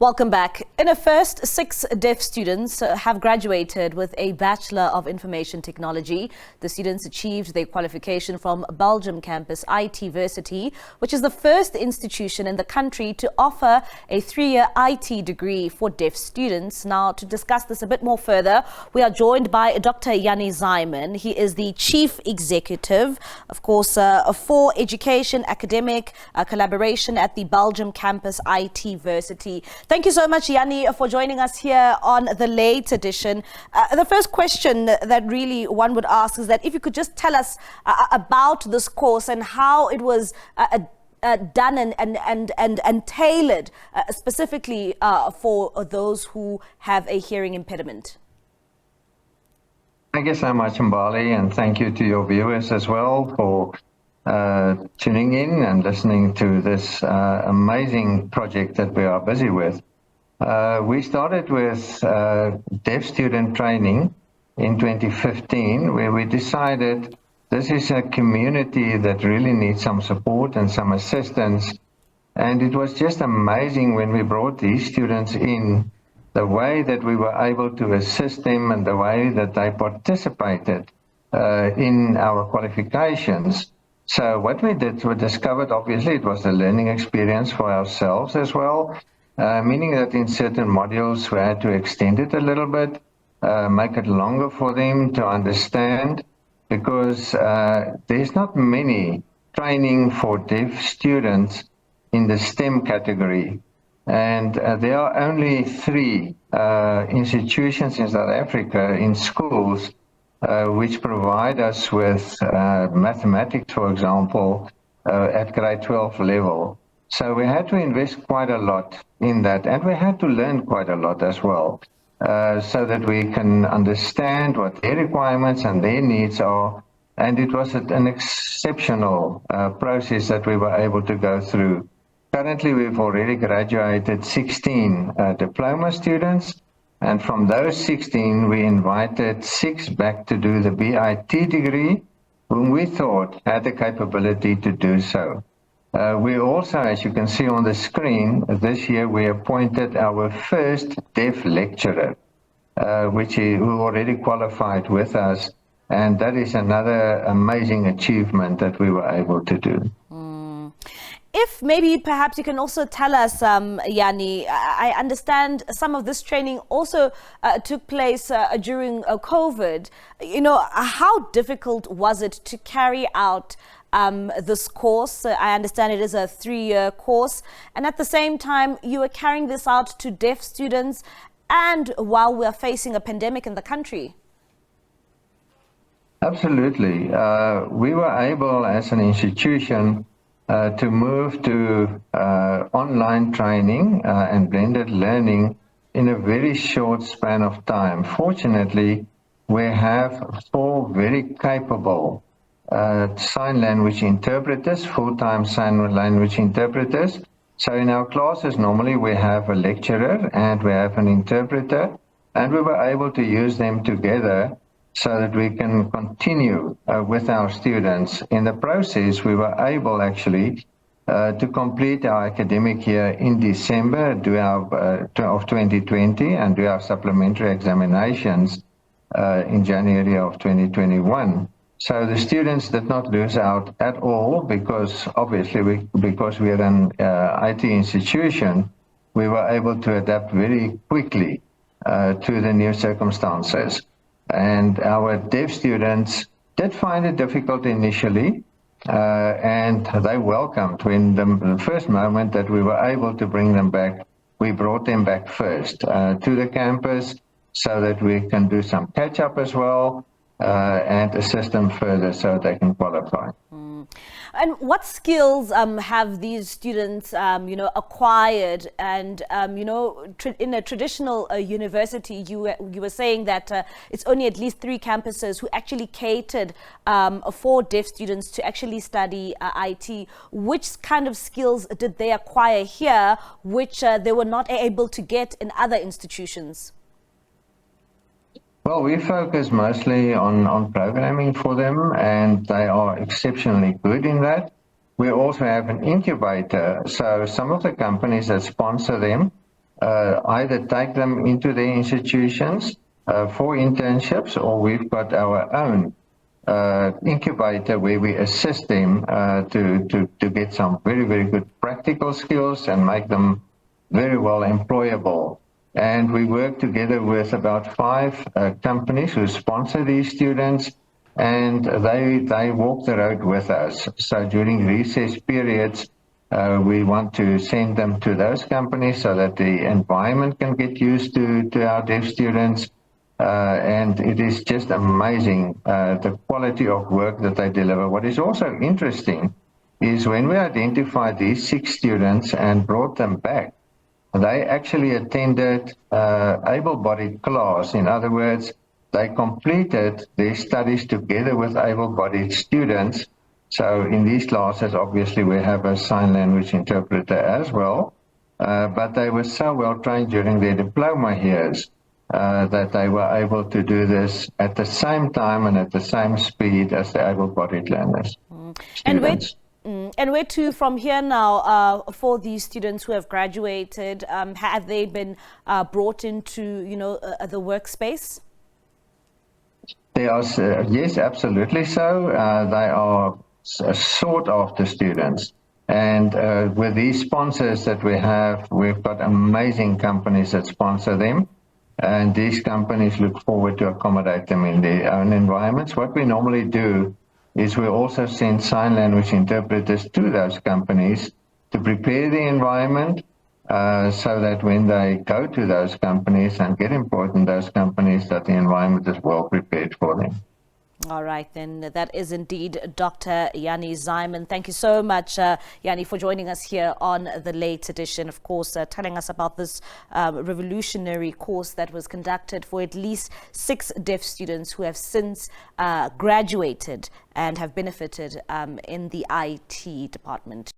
Welcome back. In a first, 6 deaf students have graduated with a Bachelor of Information Technology. The students achieved their qualification from Belgium Campus, iTversity, which is the first institution in the country to offer a 3-year IT degree for deaf students. Now, to discuss this a bit more further, we are joined by Dr. Jannie Zaaiman. He is the Chief Executive, of course, for Education, Academic Collaboration at the Belgium Campus, iTversity. Thank you so much, Jannie, for joining us here on the late edition. The first question that really one would ask is that if you could just tell us about this course and how it was done and tailored specifically for those who have a hearing impediment. Thank you so much, Mbali, and thank you to your viewers as well for tuning in and listening to this amazing project that we are busy with. We started with deaf student training in 2015, where we decided this is a community that really needs some support and some assistance. And it was just amazing when we brought these students in, the way that we were able to assist them and the way that they participated in our qualifications. So what we did, we discovered, obviously, it was a learning experience for ourselves as well, meaning that in certain modules we had to extend it a little bit, make it longer for them to understand, because there's not many training for deaf students in the STEM category. And there are only 3 institutions in South Africa in schools which provide us with mathematics, for example, at grade 12 level. So we had to invest quite a lot in that, and we had to learn quite a lot as well, so that we can understand what their requirements and their needs are. And it was an exceptional process that we were able to go through. Currently, we've already graduated 16 diploma students. And from those 16, we invited 6 back to do the BIT degree, whom we thought had the capability to do so. We also, as you can see on the screen, this year we appointed our first deaf lecturer, who already qualified with us. And that is another amazing achievement that we were able to do. If maybe perhaps you can also tell us, Jannie, I understand some of this training also took place during COVID. You know, how difficult was it to carry out this course? I understand it is a 3-year course. And at the same time, you are carrying this out to deaf students, and while we are facing a pandemic in the country. Absolutely. We were able, as an institution, to move to online training and blended learning in a very short span of time. Fortunately, we have 4 very capable sign language interpreters, full-time sign language interpreters. So in our classes, normally we have a lecturer and we have an interpreter, and we were able to use them together so that we can continue with our students. In the process, we were able actually to complete our academic year in December of 2020 and do our supplementary examinations in January of 2021. So the students did not lose out at all, because obviously because we are an IT institution, we were able to adapt very quickly to the new circumstances. And our deaf students did find it difficult initially, and they welcomed when the first moment that we were able to bring them back, we brought them back first to the campus so that we can do some catch-up as well and assist them further so they can qualify. And what skills have these students, acquired? And, in a traditional university, you were saying that it's only at least 3 campuses who actually catered for deaf students to actually study IT. Which kind of skills did they acquire here, which they were not able to get in other institutions? Well, we focus mostly on programming for them, and they are exceptionally good in that. We also have an incubator, so some of the companies that sponsor them either take them into their institutions for internships, or we've got our own incubator where we assist them to get some very, very good practical skills and make them very well employable. And we work together with about 5 companies who sponsor these students, and they walk the road with us. So during recess periods, we want to send them to those companies so that the environment can get used to our deaf students. And it is just amazing the quality of work that they deliver. What is also interesting is when we identified these 6 students and brought them back, they actually attended able-bodied class. In other words, they completed their studies together with able-bodied students. So in these classes, obviously, we have a sign language interpreter as well. But they were so well trained during their diploma years that they were able to do this at the same time and at the same speed as the able-bodied learners. And where to from here now for these students who have graduated? Have they been brought into, the workspace? They are, yes, absolutely so. They are sought after students. And with these sponsors that we have, we've got amazing companies that sponsor them. And these companies look forward to accommodate them in their own environments. What we normally do is we also send sign language interpreters to those companies to prepare the environment so that when they go to those companies and get employed in those companies, that the environment is well prepared for them. All right, then that is indeed Dr. Jannie Zaaiman. Thank you so much, Jannie, for joining us here on the late edition. Of course, telling us about this revolutionary course that was conducted for at least 6 deaf students who have since graduated and have benefited in the IT department.